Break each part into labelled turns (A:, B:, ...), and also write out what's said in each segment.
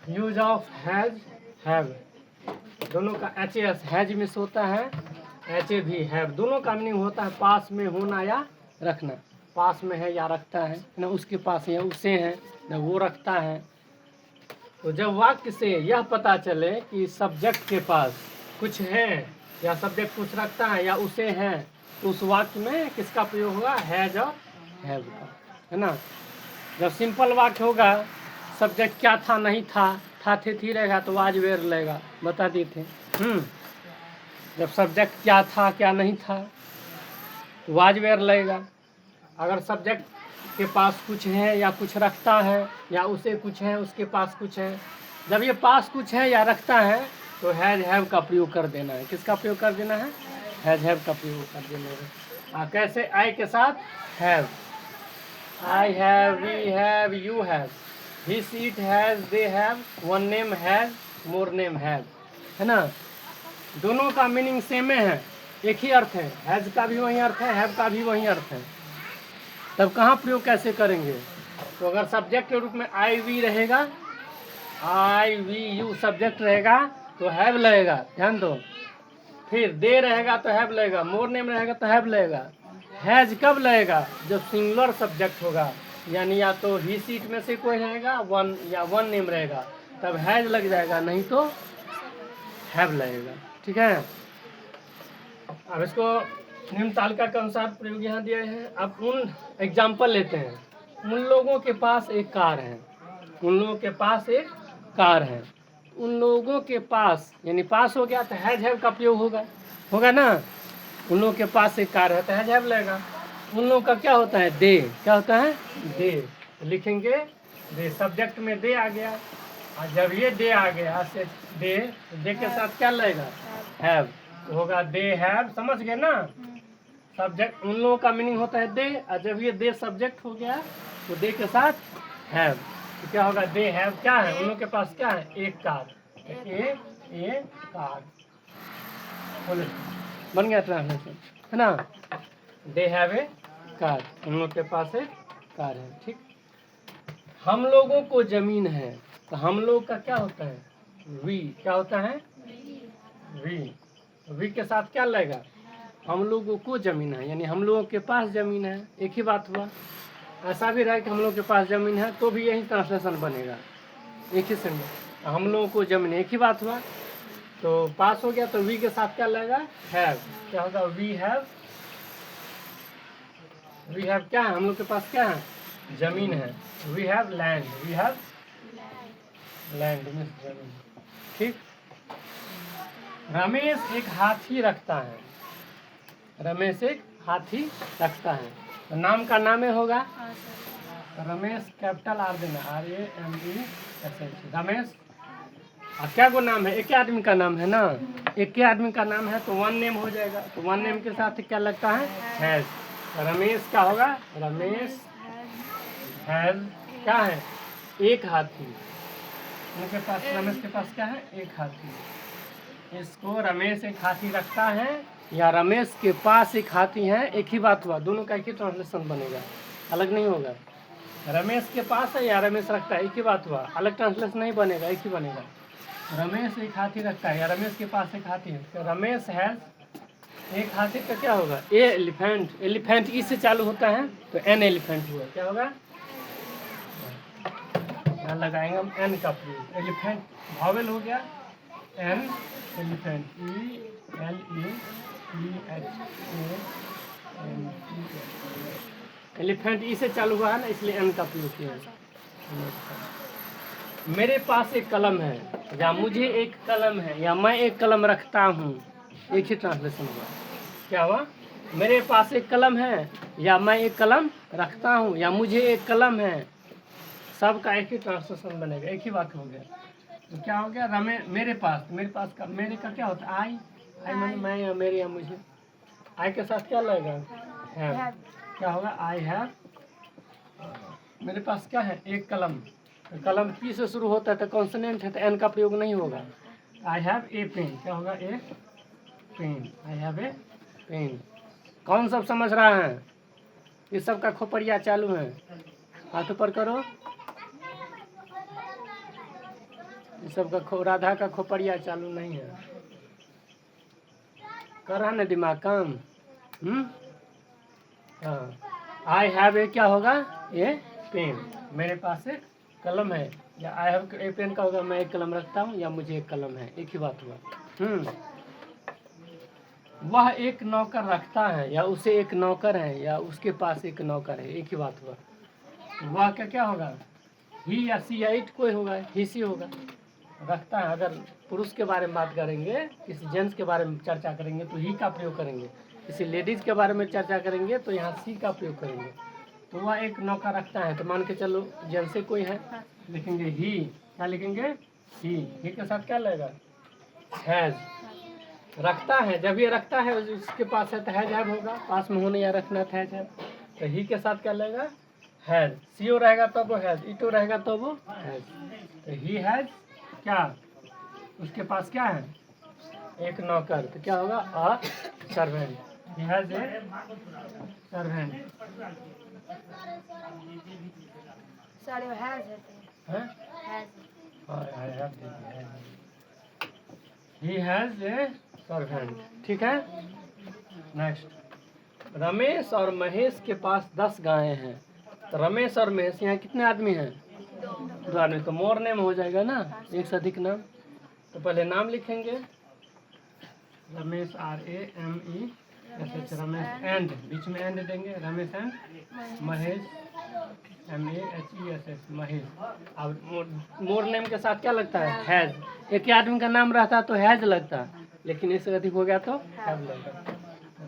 A: Use of has have, दोनों का H S, has miss होता है, एच ए भी हैव, दोनों का मीनिंग होता है पास में होना या रखना। पास में है या रखता है ना, उसके पास या उसे है ना वो रखता है। तो जब वाक्य से यह पता चले कि सब्जेक्ट के पास कुछ है या सब्जेक्ट कुछ रखता है या उसे है, तो उस वाक्य में किसका प्रयोग होगा, हैज और हैव का, है ना। जब सिंपल वाक्य होगा, सब्जेक्ट क्या था नहीं था थे थी रहेगा तो वाज वेयर लेगा, बता दिए थे। जब सब्जेक्ट क्या था क्या नहीं था तो वाज वेयर लगेगा। अगर सब्जेक्ट के पास कुछ है या कुछ रखता है या उसे कुछ है उसके पास कुछ है, जब ये पास कुछ है या रखता है तो हैज हैव का प्रयोग कर देना है। किसका प्रयोग कर देना है, हैज हैव का प्रयोग कर देना है। कैसे, आई के साथ have, I have, we have, you have, he she it has, they have, one name has, more name have, है ना। दोनों का मीनिंग सेम है, एक ही अर्थ है, हैज का भी वही अर्थ है, हैव का भी वही अर्थ है। तब कहाँ प्रयोग कैसे करेंगे, तो अगर सब्जेक्ट के रूप में आई वी रहेगा, आई वी यू सब्जेक्ट रहेगा तो हैव लगेगा, ध्यान दो। फिर दे रहेगा तो हैव लगेगा, मोर नेम रहेगा तो हैव लगेगा। हैज कब लगेगा, जब सिंगुलर सब्जेक्ट होगा, यानी या तो ही सीट में से कोई रहेगा वन या वन नेम रहेगा तब हैज लग जाएगा, नहीं तो हैव लगेगा, ठीक है। अब इसको निम्न तालिका के अनुसार प्रयोग यहाँ दिए हैं। अब उन एग्जाम्पल लेते हैं। उन लोगों के पास एक कार है, उन लोगों के पास एक कार है, उन लोगों के पास यानी पास हो गया तो हैज हैव का प्रयोग होगा ना। उन लोगों के पास एक कार है तो हैज हैव लगेगा। उन लोगों का क्या होता है, दे, क्या होता है, दे, लिखेंगे दे, सब्जेक्ट में दे आ गया, और जब ये दे आ गया से दे के साथ क्या लगेगा, हैव, होगा दे हैव, समझ गए ना। सब्जेक्ट, उन लोगों का मीनिंग होता है दे, और जब ये दे सब्जेक्ट हो गया तो दे के साथ हैव, तो क्या होगा, दे हैव क्या है, उन लोगों के पास क्या है, एक कार, एक कार, बोले बन गया ट्रांसलेशन, है ना। दे हैव ए कार, उन लोग के पास एक कार है, ठीक। हम लोगों को जमीन है, तो हम लोग का क्या होता है, वी, क्या होता है, वी के साथ क्या लगेगा, हम लोगों को जमीन है, यानी हम लोगों के पास जमीन है, एक ही बात हुआ। ऐसा भी रहा कि हम लोग के पास जमीन है तो भी यही ट्रांसलेशन बनेगा, एक ही सेंटेंस, हम लोगों को जमीन, एक ही बात हुआ। तो पास हो गया तो वी के साथ क्या लगेगा, हैव, क्या होगा, वी हैव क्या है, हम लोग के पास क्या है, जमीन है, we have land, we have land means जमीन, ठीक। रमेश एक हाथी रखता है, रमेश एक हाथी रखता है, तो नाम का नामे होगा रमेश, कैपिटल आर देना, RAMESH, रमेश। और क्या वो नाम है, एक ही आदमी का नाम है ना, एक ही आदमी का नाम है तो वन नेम हो जाएगा, तो वन नेम के साथ क्या लगता है, हैज। रमेश क्या होगा, रमेश हैज क्या है, एक हाथी, उनके पास, रमेश के पास क्या है, एक हाथी। इसको रमेश एक हाथी रखता है या रमेश के पास एक हाथी है, एक ही बात हुआ, दोनों का एक ही ट्रांसलेशन बनेगा, अलग नहीं होगा। रमेश के पास है या रमेश रखता है, एक ही बात हुआ, अलग ट्रांसलेशन नहीं बनेगा, एक ही बनेगा। रमेश एक हाथी रखता है या रमेश के पास एक हाथी है, तो रमेश हैज एक हाथी का क्या होगा, ए एलिफेंट, एलिफेंट ई से चालू होता है तो एन एलिफेंट हुआ, क्या होगा, यहाँ लगाएंगे हम एन का प्रयोग, एलिफेंट भावेल हो गया, एन एलिफेंट, एलिफेंट ई से चालू हुआ है ना, इसलिए एन का प्रयोग किया है। मेरे पास एक कलम है, या मुझे एक कलम है, या मैं एक कलम रखता हूँ, एक ही ट्रांसलेशन हुआ, क्या हुआ, मेरे पास एक कलम है या मैं एक कलम रखता हूँ या मुझे एक कलम है, सबका एक ही ट्रांसलेशन बनेगा, एक ही वाक्य हो गया। तो क्या हो गया, मेरे पास का, मेरे का क्या होता है, आई मैंने मैं या मेरे या मुझे, आई के साथ क्या लगेगा, हैव, क्या होगा, आई हैव, मेरे पास क्या है, एक कलम, कलम पी से शुरू होता है तो कॉन्सोनेंट है तो एन का प्रयोग नहीं होगा। आई हैव ए पेन, क्या होगा, a pen, I have a pen. कौन सब समझ रहा है, इस सब का खोपड़िया चालू है, हाथ ऊपर करो। ये सब का राधा का खोपड़िया चालू नहीं है, कर रहा ना दिमाग काम। हाँ, आई हैव ए क्या होगा, ये पेन, मेरे पास एक कलम है, या आई हैव ए पेन का होगा मैं एक कलम रखता हूँ या मुझे एक कलम है, एक ही बात हुआ। वह एक नौकर रखता है या उसे एक नौकर है या उसके पास एक नौकर है, एक ही बात हुआ। वह क्या होगा, ही या सी या इट कोई होगा, ही सी होगा। रखता है, अगर पुरुष के बारे में बात करेंगे, किसी जेंट्स के बारे में चर्चा करेंगे तो ही का प्रयोग करेंगे, किसी लेडीज के बारे में चर्चा करेंगे तो यहाँ सी का प्रयोग करेंगे। तो वह एक नौकर रखता है, तो मान के चलो जेंट्स से कोई है, लिखेंगे ही, क्या लिखेंगे, ही के साथ क्या लगेगा, हैज। रखता है, जब ये रखता है उसके पास है तो हैज हैव होगा, पास में होने या रखना था हैज हैव, तो ही के साथ क्या लगेगा, हैज। सीओ रहेगा तो वो हैज, इटो रहेगा तो वो हैज। तो ही हैज क्या, उसके पास क्या है, एक नौकर, तो क्या होगा, a servant. He has a servant.
B: Sir has है,
A: ही हैज ए सर्वेंट। ठीक है, नेक्स्ट, रमेश और महेश के पास 10 गायें हैं। तो रमेश और महेश, यहाँ कितने आदमी हैं, 2 आदमी, तो मोर नेम हो जाएगा ना, एक से अधिक नाम। तो पहले नाम लिखेंगे, रमेश RAMESH, रमेश एंड, बीच में एंड देंगे, रमेश एंड महेश MEHESS, महेश। अब मोर नेम के साथ क्या लगता है, हैज। एक ही आदमी का नाम रहता तो हैज लगता, लेकिन इससे अधिक हो गया तो हैव लगता।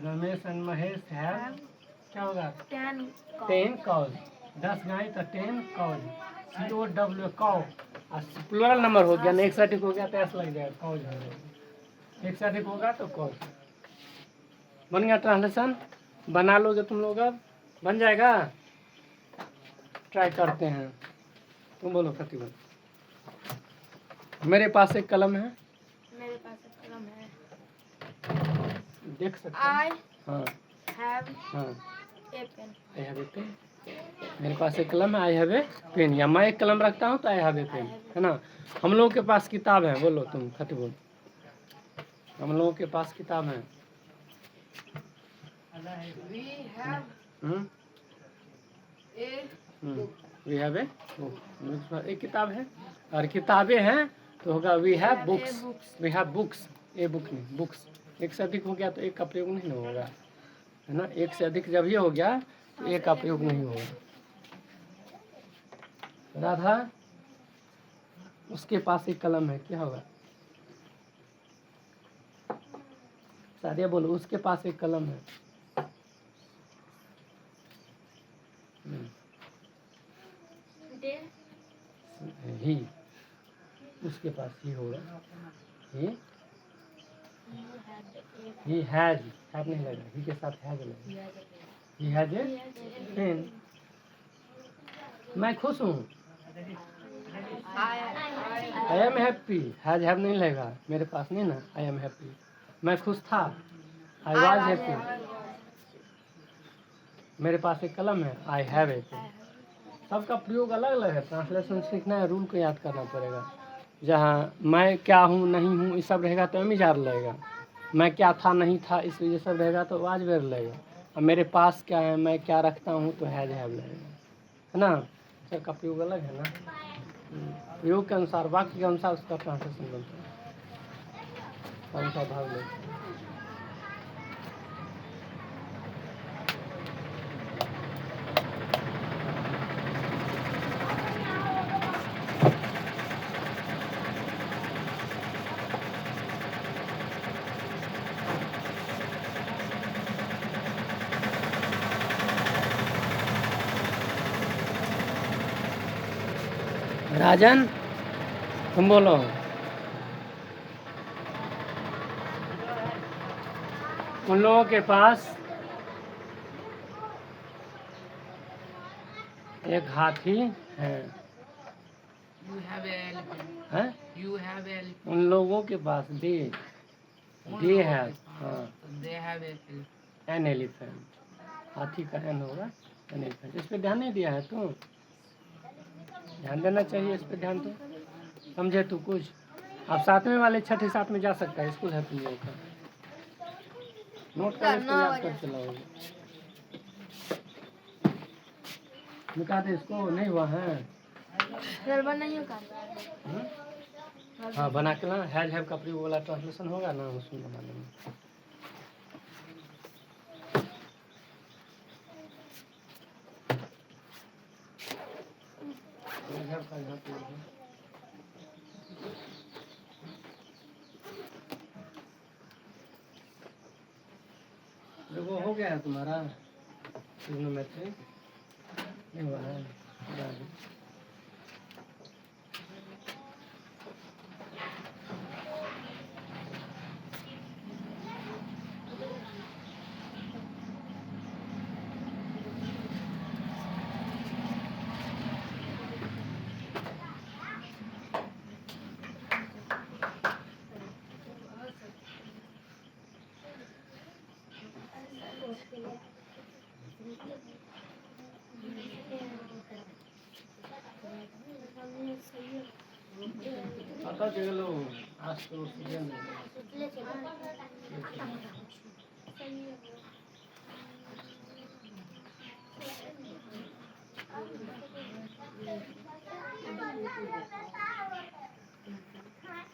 A: रमेश एंड महेश हैव क्या होगा, 10 काउज, 10 गाय तो 10 cows, COW cow. Plural number हो गया ना, एक से अधिक हो गया तो ऐसा लग जाएगा, काउज हो जाएगा, एक से अधिक होगा तो काउज। बन गया ट्रांसलेशन, बना लोगे तुम लोग, अब बन जाएगा, ट्राई करते हैं। तुम बोलो प्रतिभा। मेरे पास एक कलम है,
B: मेरे पास एक कलम है,
A: देख सकते
B: आई
A: हैं, हाँ
B: हैव
A: हाँ,
B: a pen,
A: I have a pen. मेरे पास एक कलम है, आई हैव ए पेन, या मैं एक कलम रखता हूँ तो आई हैव ए पेन, है ना। हम लोगों के पास किताब है, बोलो तुम खत बोल, हम लोगों के पास किताब है।
B: We have a
A: we have a book, एक किताब है, और किताबें हैं तो होगा we have books, we have books, a book नहीं बुक्स। एक से अधिक हो गया तो एक का प्रयोग नहीं होगा, है ना, एक से अधिक जब ये हो गया तो एक का प्रयोग नहीं होगा। राधा, उसके पास एक कलम है, क्या होगा, सादिया बोलो, उसके पास एक कलम है। ही, उसके पास ही होगा, ही हैज, हैव नहीं लगा, ही के साथ हैज लगा, ही हैज ए पेन। मैं खुश हूँ, I am happy, has have नहीं लगा, मेरे पास नहीं ना, आई एम हैप्पी। मैं खुश था, आई वाज हैप्पी। मेरे पास एक कलम है, आई हैव ए पेन। सबका प्रयोग अलग अलग है, ट्रांसलेशन सीखना है, रूल को याद करना पड़ेगा। जहाँ मैं क्या हूँ नहीं हूँ ये सब रहेगा तो एमिजार लगेगा, मैं क्या था नहीं था इस ये सब रहेगा तो वाज वेर लगेगा, और मेरे पास क्या है, मैं क्या रखता हूँ तो हैज हैव लगेगा, है ना। सबका प्रयोग अलग है ना, प्रयोग के अनुसार, वाक्य के अनुसार उसका ट्रांसलेशन बनता है। कौन सा भाग ले, राजन तुम बोलो। उन लोगों के पास एक हाथी है,
C: You have an elephant.
A: हैं?
C: You have an elephant.
A: उन लोगों के पास दे है, हाँ,
C: They have an elephant.
A: An elephant, हाथी का एन होगा, एन एलिफेंट। इस पे ध्यान नहीं दिया है तुम, ध्यान देना चाहिए इस पे, ध्यान दो। समझे तू कुछ? अब 7वें वाले 6ठे 7 में जा सकता है, स्कूल हैप्पी न्यू ईयर का नोट करने को याद कर चलाओगे। निकाल दे इसको, नहीं हुआ है।
B: फिर बनाइए का
A: हाँ बना के ना, हैज हैव का प्रयोग वाला ट्रांसलेशन होगा ना, उसमें बना लेंगे। हैज हैव का यहाँ पे है। वो हो गया है तुम्हारा ट्रिग्नोमेट्री? नहीं हुआ है। पता चलो आज तो सीजन है।